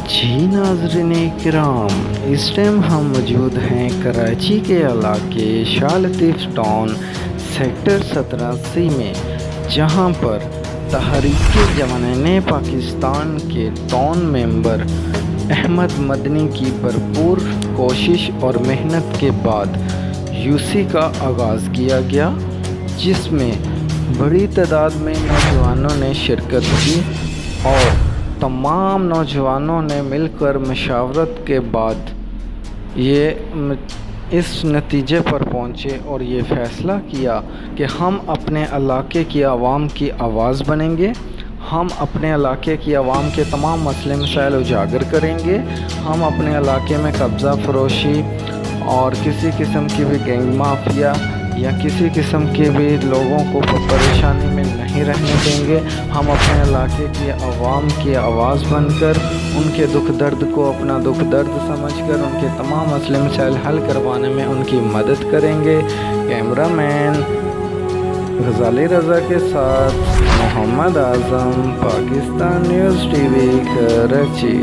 جی ناظرین کرام، اس ٹائم ہم موجود ہیں کراچی کے علاقے شاہ لطیف ٹاؤن سیکٹر 17C میں، جہاں پر تحریک جوانان پاکستان کے ٹاؤن ممبر احمد مدنی کی بھرپور کوشش اور محنت کے بعد یوسی کا آغاز کیا گیا، جس میں بڑی تعداد میں نوجوانوں نے شرکت کی اور تمام نوجوانوں نے مل کر مشاورت کے بعد اس نتیجے پر پہنچے اور یہ فیصلہ کیا کہ ہم اپنے علاقے کی عوام کی آواز بنیں گے، ہم اپنے علاقے کی عوام کے تمام مسئلے مسائل اجاگر کریں گے، ہم اپنے علاقے میں قبضہ فروشی اور کسی قسم کی بھی گینگ مافیا یا کسی قسم کے بھی لوگوں کو پریشانی میں نہیں رہنے دیں گے۔ ہم اپنے علاقے کی عوام کی آواز بن کر ان کے دکھ درد کو اپنا دکھ درد سمجھ کر ان کے تمام مسئلے مسائل حل کروانے میں ان کی مدد کریں گے۔ کیمرہ مین غزالی رضا کے ساتھ Muhammad Azam, Pakistan news TV, Karachi.